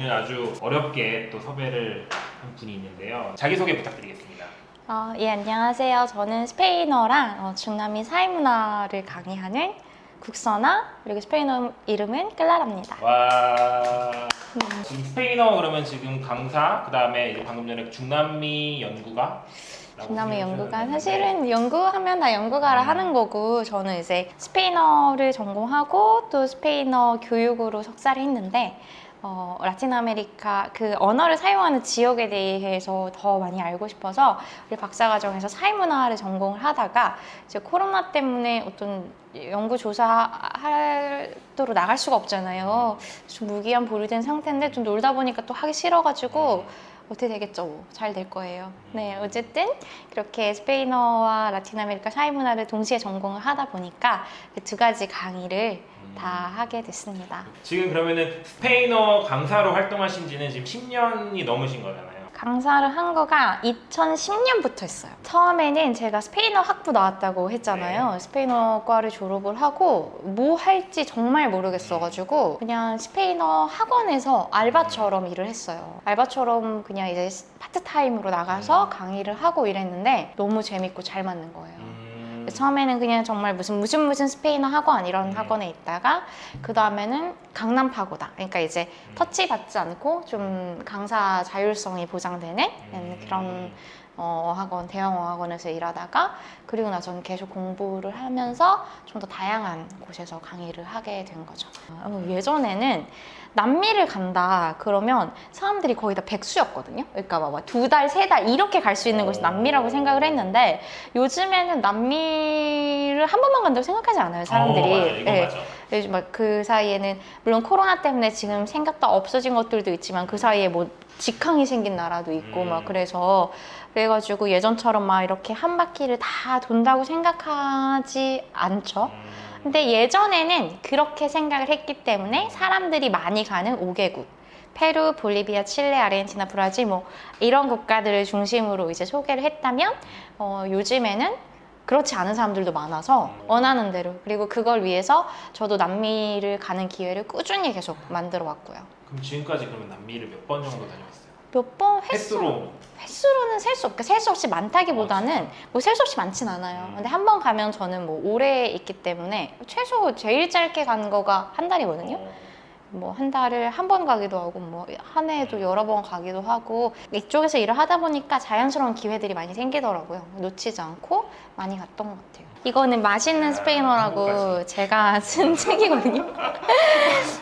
오늘 아주 어렵게 또 섭외를 한 분이 있는데요. 자기소개 부탁드리겠습니다. 예, 안녕하세요. 저는 스페인어랑 중남미 사회문화를 강의하는 국선아, 그리고 스페인어 이름은 클라라입니다. 와. 지금 스페인어 그러면 지금 강사, 그 다음에 이제 방금 전에 중남미 연구가? 중남미 연구가 사실은 연구하면 다 연구가라 하는 거고, 저는 이제 스페인어를 전공하고 또 스페인어 교육으로 석사를 했는데, 라틴 아메리카 그 언어를 사용하는 지역에 대해서 더 많이 알고 싶어서 우리 박사과정에서 사회문화를 전공을 하다가 이제 코로나 때문에 어떤 연구조사하도록 나갈 수가 없잖아요. 좀 무기한 보류된 상태인데 좀 놀다 보니까 또 하기 싫어가지고 어떻게 되겠죠? 잘 될 거예요. 네, 어쨌든 그렇게 스페인어와 라틴 아메리카 사회문화를 동시에 전공을 하다 보니까 그 두 가지 강의를 다 하게 됐습니다. 지금 그러면은 스페인어 강사로 활동하신 지는 지금 10년이 넘으신 거잖아요. 강사를 한 거가 2010년부터 했어요. 처음에는 제가 스페인어 학부 나왔다고 했잖아요. 스페인어과를 졸업을 하고 뭐 할지 정말 모르겠어가지고 그냥 스페인어 학원에서 알바처럼 일을 했어요. 알바처럼 그냥 이제 파트타임으로 나가서 강의를 하고 이랬는데 너무 재밌고 잘 맞는 거예요. 처음에는 그냥 정말 무슨 스페인어 학원 이런 학원에 있다가 그 다음에는 강남 파고다. 그러니까 이제 터치 받지 않고 좀 강사 자율성이 보장되는 그런 어학원, 대형 어학원에서 일하다가 그리고 나서는 계속 공부를 하면서 좀 더 다양한 곳에서 강의를 하게 된 거죠. 예전에는 남미를 간다 그러면 사람들이 거의 다 백수였거든요. 그러니까 막 2달, 3달 이렇게 갈 수 있는 곳이 남미라고 생각을 했는데 요즘에는 남미를 한 번만 간다고 생각하지 않아요, 사람들이. 맞아, 이거 네. 맞아. 요즘 막 그 사이에는 물론 코로나 때문에 지금 생겼다 없어진 것들도 있지만 그 사이에 뭐 직항이 생긴 나라도 있고 막 그래가지고 예전처럼 막 이렇게 한 바퀴를 다 돈다고 생각하지 않죠. 근데 예전에는 그렇게 생각을 했기 때문에 사람들이 많이 가는 5개국 페루, 볼리비아, 칠레, 아르헨티나, 브라질 뭐 이런 국가들을 중심으로 이제 소개를 했다면 요즘에는 그렇지 않은 사람들도 많아서 원하는 대로 그리고 그걸 위해서 저도 남미를 가는 기회를 꾸준히 계속 만들어 왔고요. 그럼 지금까지 그러면 남미를 몇 번 정도 다녀왔어요? 몇 번 횟수로? 횟수로는 셀 수 없고 셀 수 없이 많다기보다는 뭐 셀 수 없이 많진 않아요. 근데 한 번 가면 저는 뭐 오래 있기 때문에 최소 제일 짧게 간 거가 한 달이거든요. 뭐 한 달을 한 번 가기도 하고 뭐 한 해에도 여러 번 가기도 하고 이쪽에서 일을 하다 보니까 자연스러운 기회들이 많이 생기더라고요. 놓치지 않고 많이 갔던 것 같아요. 이거는 맛있는 스페인어라고 제가 쓴 책이거든요.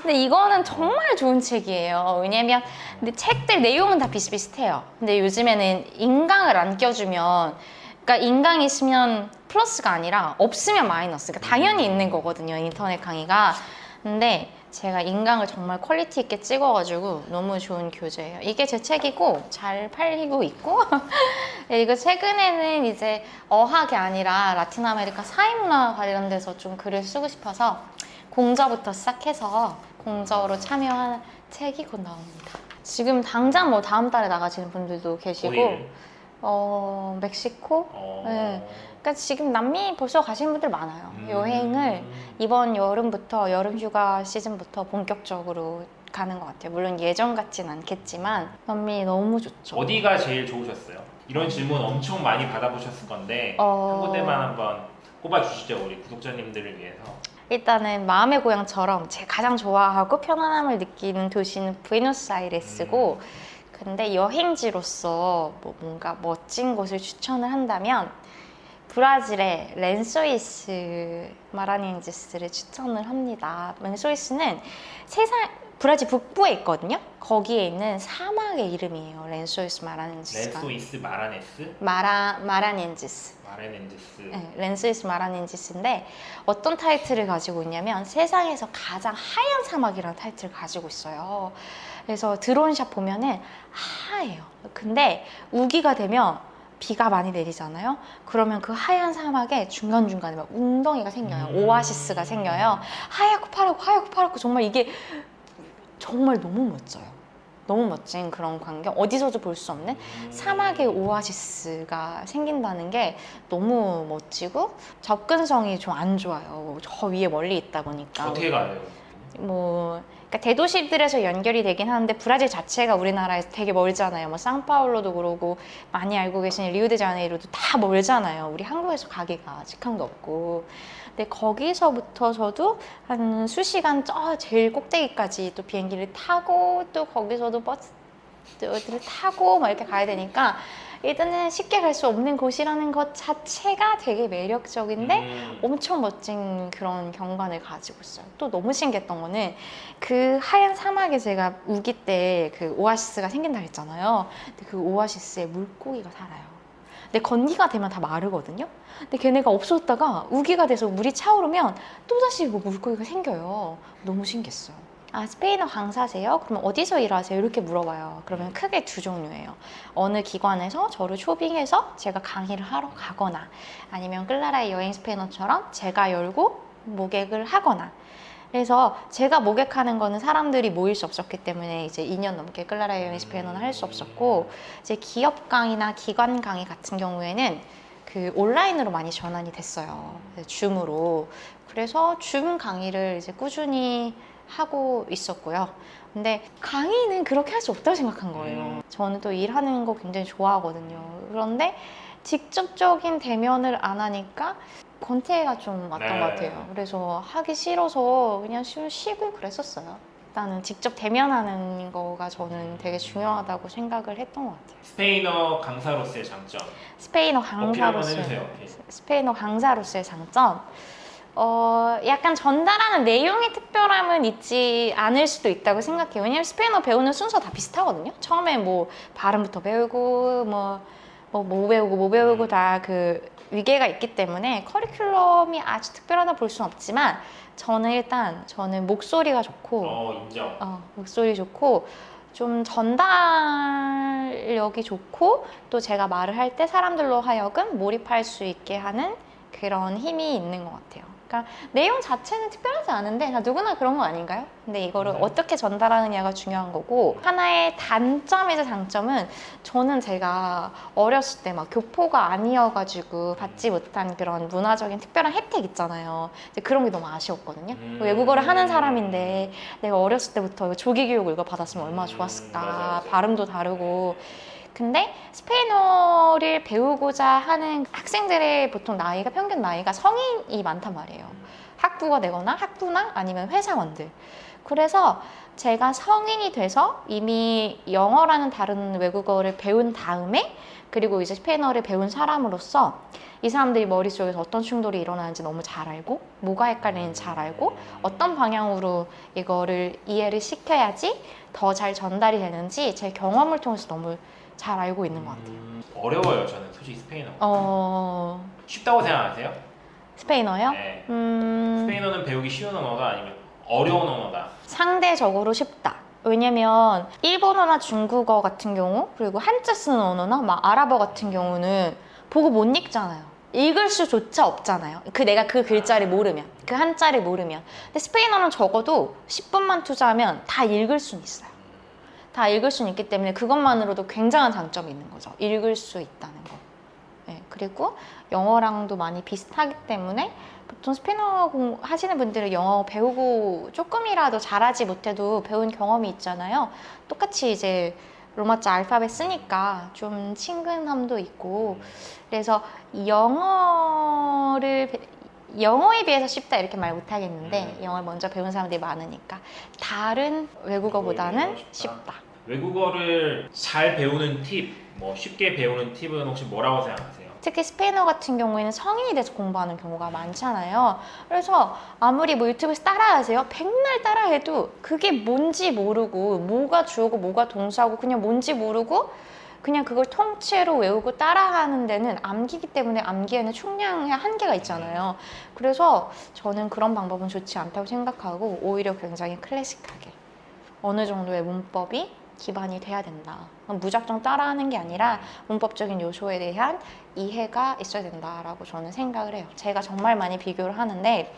근데 이거는 정말 좋은 책이에요. 왜냐면 근데 책들 내용은 다 비슷비슷해요. 근데 요즘에는 인강을 안 껴주면 그러니까 인강이 있으면 플러스가 아니라 없으면 마이너스. 그러니까 당연히 있는 거거든요, 인터넷 강의가. 근데 제가 인강을 정말 퀄리티 있게 찍어가지고 너무 좋은 교재예요. 이게 제 책이고 잘 팔리고 있고 이거 최근에는 이제 어학이 아니라 라틴 아메리카 사회문화 관련돼서 좀 글을 쓰고 싶어서 공저부터 시작해서 공저로 참여한 책이 곧 나옵니다. 지금 당장 뭐 다음 달에 나가시는 분들도 계시고 어디를? 멕시코? 네. 그러니까 지금 남미 벌써 가시는 분들 많아요. 여행을 이번 여름부터 여름 휴가 시즌부터 본격적으로 가는 것 같아요. 물론 예전 같진 않겠지만 남미 너무 좋죠. 어디가 제일 좋으셨어요? 이런 질문 엄청 많이 받아보셨을 건데 한 군데만 한번 꼽아주시죠, 우리 구독자님들을 위해서. 일단은 마음의 고향처럼 제가 가장 좋아하고 편안함을 느끼는 도시는 부에노스아이레스고 근데 여행지로서 뭐 뭔가 멋진 곳을 추천을 한다면 브라질의 렌소이스 마라니엔지스를 추천을 합니다. 렌소이스는 브라질 북부에 있거든요. 거기에 있는 사막의 이름이에요. 렌소이스 마라니엔지스가. 렌소이스 마라네스? 마라니엔지스. 마라넨지스. 네, 렌소이스 마라니엔지스인데 어떤 타이틀을 가지고 있냐면 세상에서 가장 하얀 사막이라는 타이틀을 가지고 있어요. 그래서 드론샷 보면은 하얘요. 근데 우기가 되면 비가 많이 내리잖아요. 그러면 그 하얀 사막에 중간중간에 막 웅덩이가 생겨요. 오아시스가 생겨요. 하얗고 파랗고 정말 이게 정말 너무 멋져요. 너무 멋진 그런 광경, 어디서도 볼 수 없는 사막의 오아시스가 생긴다는 게 너무 멋지고 접근성이 좀 안 좋아요. 저 위에 멀리 있다 보니까. 어떻게 가요? 그러니까 대도시들에서 연결이 되긴 하는데 브라질 자체가 우리나라에서 되게 멀잖아요. 뭐 상파울로도 그러고 많이 알고 계신 리우데자네이루도 다 멀잖아요. 우리 한국에서 가기가 직항도 없고. 근데 거기서부터 저도 한 수시간 저 제일 꼭대기까지 또 비행기를 타고 또 거기서도 버스를 타고 막 이렇게 가야 되니까 일단은 쉽게 갈 수 없는 곳이라는 것 자체가 되게 매력적인데 엄청 멋진 그런 경관을 가지고 있어요. 또 너무 신기했던 거는 그 하얀 사막에 제가 우기 때 그 오아시스가 생긴다 했잖아요. 근데 그 오아시스에 물고기가 살아요. 근데 건기가 되면 다 마르거든요. 근데 걔네가 없었다가 우기가 돼서 물이 차오르면 또다시 뭐 물고기가 생겨요. 너무 신기했어요. 아, 스페인어 강사세요? 그러면 어디서 일하세요? 이렇게 물어봐요. 그러면 크게 두 종류예요. 어느 기관에서 저를 초빙해서 제가 강의를 하러 가거나 아니면 클라라의 여행 스페인어처럼 제가 열고 모객을 하거나. 그래서 제가 모객하는 거는 사람들이 모일 수 없었기 때문에 이제 2년 넘게 클라라의 여행 스페인어는 할 수 없었고, 이제 기업 강의나 기관 강의 같은 경우에는 그 온라인으로 많이 전환이 됐어요. 줌으로. 그래서 줌 강의를 이제 꾸준히 하고 있었고요. 근데 강의는 그렇게 할 수 없다고 생각한 거예요. 저는 또 일하는 거 굉장히 좋아하거든요. 그런데 직접적인 대면을 안 하니까 권태가 좀 왔던 것 같아요. 그래서 하기 싫어서 그냥 쉬고 그랬었어요. 일단은 직접 대면하는 거가 저는 되게 중요하다고 생각을 했던 것 같아요. 스페인어 강사로서의 장점. 스페인어 어필 한번 강사로서의 해주세요. 스페인어 강사로서의 장점. 약간 전달하는 내용의 특별함은 있지 않을 수도 있다고 생각해요. 왜냐면 스페인어 배우는 순서 다 비슷하거든요. 처음에 뭐 발음부터 배우고 뭐 배우고 다 그 위계가 있기 때문에 커리큘럼이 아주 특별하다 볼 수는 없지만 저는 목소리가 좋고 인정. 목소리 좋고 좀 전달력이 좋고 또 제가 말을 할 때 사람들로 하여금 몰입할 수 있게 하는 그런 힘이 있는 것 같아요. 그러니까 내용 자체는 특별하지 않은데 다 누구나 그런 거 아닌가요? 근데 이거를 어떻게 전달하느냐가 중요한 거고, 하나의 단점이자 장점은 저는 제가 어렸을 때 막 교포가 아니어가지고 받지 못한 그런 문화적인 특별한 혜택 있잖아요. 이제 그런 게 너무 아쉬웠거든요. 외국어를 하는 사람인데 내가 어렸을 때부터 조기 교육을 이거 받았으면 얼마나 좋았을까. 맞아. 발음도 다르고. 근데 스페인어를 배우고자 하는 학생들의 보통 나이가 평균 나이가 성인이 많단 말이에요. 학부가 되거나 학부나 아니면 회사원들. 그래서 제가 성인이 돼서 이미 영어라는 다른 외국어를 배운 다음에 그리고 이제 스페인어를 배운 사람으로서 이 사람들이 머릿속에서 어떤 충돌이 일어나는지 너무 잘 알고 뭐가 헷갈리는지 잘 알고 어떤 방향으로 이거를 이해를 시켜야지 더 잘 전달이 되는지 제 경험을 통해서 너무 잘 알고 있는 것 같아요. 어려워요, 저는 솔직히 스페인어. 쉽다고 생각하세요? 스페인어요? 네. 스페인어는 배우기 쉬운 언어다 아니면 어려운 언어다? 상대적으로 쉽다. 왜냐면 일본어나 중국어 같은 경우 그리고 한자 쓰는 언어나 막 아랍어 같은 경우는 보고 못 읽잖아요. 읽을 수조차 없잖아요. 내가 그 글자를 모르면, 그 한자를 모르면. 근데 스페인어는 적어도 10분만 투자하면 다 읽을 수는 있어요. 다 읽을 수는 있기 때문에 그것만으로도 굉장한 장점이 있는 거죠. 읽을 수 있다는 거. 네, 그리고 영어랑도 많이 비슷하기 때문에 보통 스페인어 하시는 분들은 영어 배우고 조금이라도 잘하지 못해도 배운 경험이 있잖아요. 똑같이 이제 로마자 알파벳 쓰니까 좀 친근함도 있고, 그래서 영어에 비해서 쉽다 이렇게 말 못하겠는데 영어를 먼저 배운 사람들이 많으니까 다른 외국어보다는 쉽다. 외국어를 잘 배우는 팁, 뭐 쉽게 배우는 팁은 혹시 뭐라고 생각하세요? 특히 스페인어 같은 경우에는 성인이 돼서 공부하는 경우가 많잖아요. 그래서 아무리 뭐 유튜브에서 따라하세요. 백날 따라해도 그게 뭔지 모르고 뭐가 주어고 뭐가 동사고 그냥 뭔지 모르고 그냥 그걸 통째로 외우고 따라하는 데는 암기기 때문에 암기에는 총량의 한계가 있잖아요. 그래서 저는 그런 방법은 좋지 않다고 생각하고 오히려 굉장히 클래식하게 어느 정도의 문법이 기반이 돼야 된다. 무작정 따라하는 게 아니라 문법적인 요소에 대한 이해가 있어야 된다라고 저는 생각을 해요. 제가 정말 많이 비교를 하는데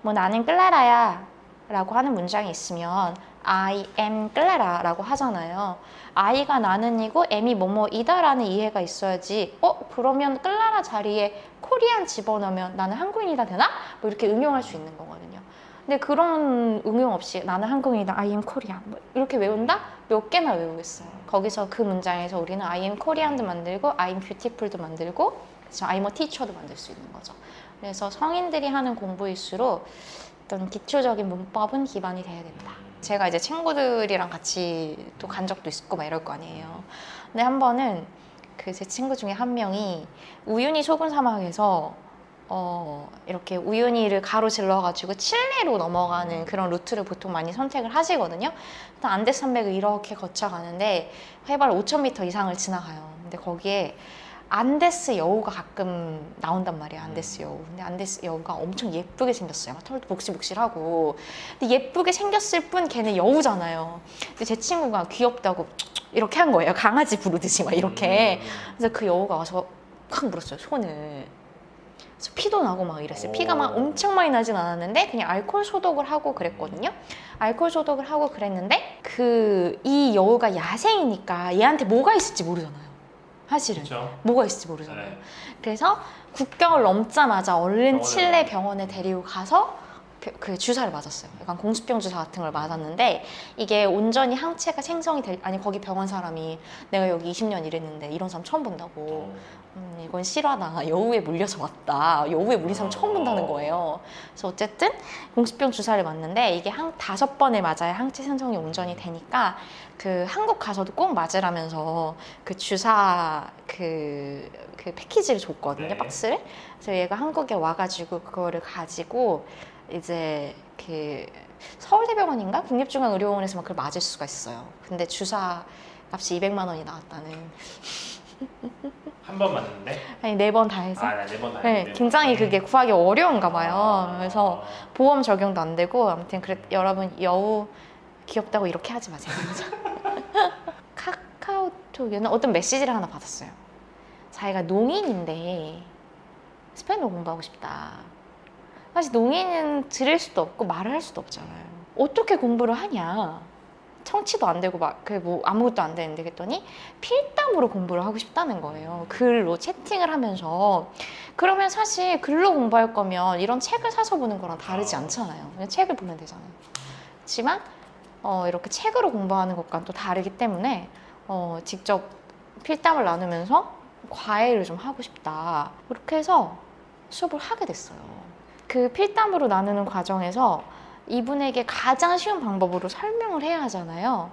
뭐 나는 클라라야 라고 하는 문장이 있으면 I am 클라라 라고 하잖아요. I가 나는이고 M이 뭐뭐이다 라는 이해가 있어야지 그러면 클라라 자리에 코리안 집어넣으면 나는 한국인이다 되나? 뭐 이렇게 응용할 수 있는 거거든요. 근데 그런 응용 없이 나는 한국인이다, I am Korean 뭐 이렇게 외운다? 몇 개나 외우겠어요. 거기서 그 문장에서 우리는 I am Korean도 만들고 I am beautiful도 만들고 그래서 I'm a teacher도 만들 수 있는 거죠. 그래서 성인들이 하는 공부일수록 어떤 기초적인 문법은 기반이 돼야 된다. 제가 이제 친구들이랑 같이 또 간 적도 있고 막 이럴 거 아니에요. 근데 한 번은 그 제 친구 중에 한 명이 우유니 소금 사막에서 이렇게 우유니를 가로질러가지고 칠레로 넘어가는 그런 루트를 보통 많이 선택을 하시거든요. 일단 안데스 산맥을 이렇게 거쳐가는데 해발 5,000m 이상을 지나가요. 근데 거기에 안데스 여우가 가끔 나온단 말이에요. 안데스 여우. 근데 안데스 여우가 엄청 예쁘게 생겼어요. 털도 복실복실하고. 근데 예쁘게 생겼을 뿐 걔는 여우잖아요. 근데 제 친구가 귀엽다고 이렇게 한 거예요. 강아지 부르듯이 막 이렇게. 그래서 그 여우가 와서 확 물었어요. 손을. 그래서 피도 나고 막 이랬어요. 피가 막 엄청 많이 나진 않았는데 그냥 알코올 소독을 하고 그랬거든요. 알코올 소독을 하고 그랬는데 이 여우가 야생이니까 얘한테 뭐가 있을지 모르잖아요. 사실은 그쵸? 뭐가 있을지 모르잖아요. 네. 그래서 국경을 넘자마자 얼른 병원에 칠레 병원에 데리고 가서 그 주사를 맞았어요. 약간 공수병 주사 같은 걸 맞았는데 이게 온전히 항체가 생성이 아니 거기 병원 사람이 내가 여기 20년 일했는데 이런 사람 처음 본다고. 이건 실화다. 여우에 물려서 왔다. 여우에 물린 사람 처음 본다는 거예요. 그래서 어쨌든 공수병 주사를 맞는데 이게 5번을 맞아야 항체 생성이 온전히 되니까 그 한국 가서도 꼭 맞으라면서 그 주사 그 패키지를 줬거든요. 네. 박스를. 그래서 얘가 한국에 와가지고 그거를 가지고 이제 그 서울대병원인가 국립중앙의료원에서 막 그걸 맞을 수가 있어요. 근데 주사 값이 200만 원이 나왔다는. 한 번 맞는데? 아니 4번 다 해서. 아, 4번 다 네, 했는데. 굉장히 그게 구하기 어려운가 봐요. 아. 그래서 보험 적용도 안 되고 아무튼 여러분 여우 귀엽다고 이렇게 하지 마세요. 카카오톡에는 어떤 메시지를 하나 받았어요. 자기가 농인인데 스페인어 공부하고 싶다. 사실 농인은 들을 수도 없고 말을 할 수도 없잖아요. 어떻게 공부를 하냐? 청취도 안 되고 뭐 아무것도 안 되는데 그랬더니 필담으로 공부를 하고 싶다는 거예요. 글로 채팅을 하면서. 그러면 사실 글로 공부할 거면 이런 책을 사서 보는 거랑 다르지 않잖아요. 그냥 책을 보면 되잖아요. 그렇지만 이렇게 책으로 공부하는 것과는 또 다르기 때문에 직접 필담을 나누면서 과외를 좀 하고 싶다. 그렇게 해서 수업을 하게 됐어요. 그 필담으로 나누는 과정에서 이분에게 가장 쉬운 방법으로 설명을 해야 하잖아요.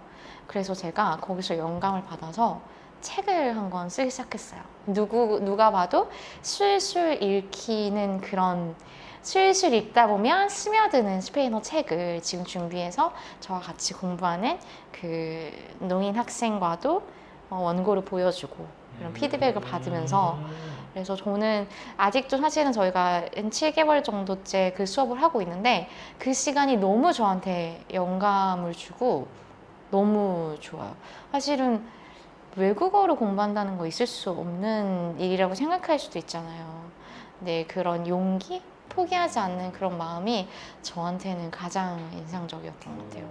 그래서 제가 거기서 영감을 받아서 책을 한 권 쓰기 시작했어요. 누가 봐도 술술 읽히는 그런 술술 읽다 보면 스며드는 스페인어 책을 지금 준비해서 저와 같이 공부하는 그 농인 학생과도 원고를 보여주고 이런 피드백을 받으면서 그래서 저는 아직도 사실은 저희가 7개월 정도째 그 수업을 하고 있는데 그 시간이 너무 저한테 영감을 주고 너무 좋아요. 사실은 외국어를 공부한다는 거 있을 수 없는 일이라고 생각할 수도 있잖아요. 근데 그런 용기? 포기하지 않는 그런 마음이 저한테는 가장 인상적이었던 것 같아요.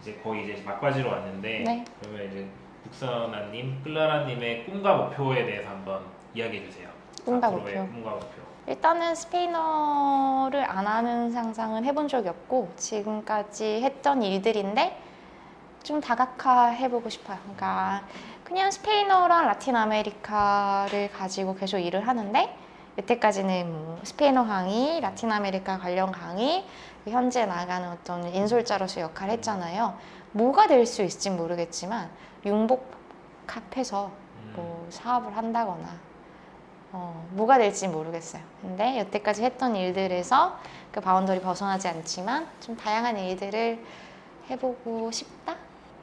이제 거의 이제 막바지로 왔는데 네. 그러면 이제 국선아님, 클라라님의 꿈과 목표에 대해서 한번 이야기해 주세요. 꿈과 앞으로의 목표. 꿈과 목표. 일단은 스페인어를 안 하는 상상은 해본 적이 없고 지금까지 했던 일들인데 좀 다각화해보고 싶어요. 그러니까 그냥 스페인어랑 라틴 아메리카를 가지고 계속 일을 하는데 여태까지는 뭐 스페인어 강의, 라틴 아메리카 관련 강의, 현재 나가는 어떤 인솔자로서 역할을 했잖아요. 뭐가 될 수 있을지 모르겠지만 융복합해서 뭐 사업을 한다거나 뭐가 될지 모르겠어요. 근데 여태까지 했던 일들에서 그 바운더리 벗어나지 않지만 좀 다양한 일들을 해보고 싶다?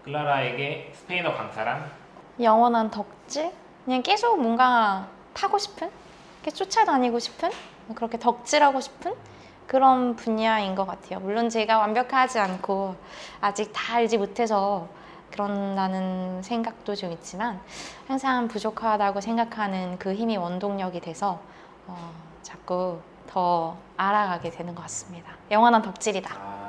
클라라에게 스페인어 강사랑 영원한 덕질? 그냥 계속 뭔가 타고 싶은? 이렇게 쫓아다니고 싶은? 그렇게 덕질하고 싶은? 그런 분야인 것 같아요. 물론 제가 완벽하지 않고 아직 다 알지 못해서 그런다는 생각도 좀 있지만 항상 부족하다고 생각하는 그 힘이 원동력이 돼서 자꾸 더 알아가게 되는 것 같습니다. 영원한 덕질이다.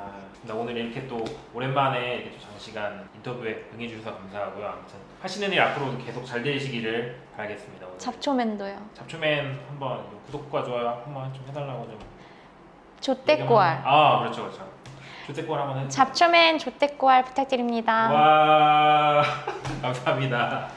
나 오늘 이렇게 또 오랜만에 이렇게 좀 장시간 인터뷰에 응해주셔서 감사하고요. 아무튼 하시는 일 앞으로 계속 잘 되시기를 바라겠습니다. 오늘. 잡초맨도요. 잡초맨 한번 구독과 좋아요 한번 좀 해달라고 좀. 조떼꼬알. 그렇죠. 조태권 한번 해. 잡초맨 조태꼬알 부탁드립니다. 와 감사합니다.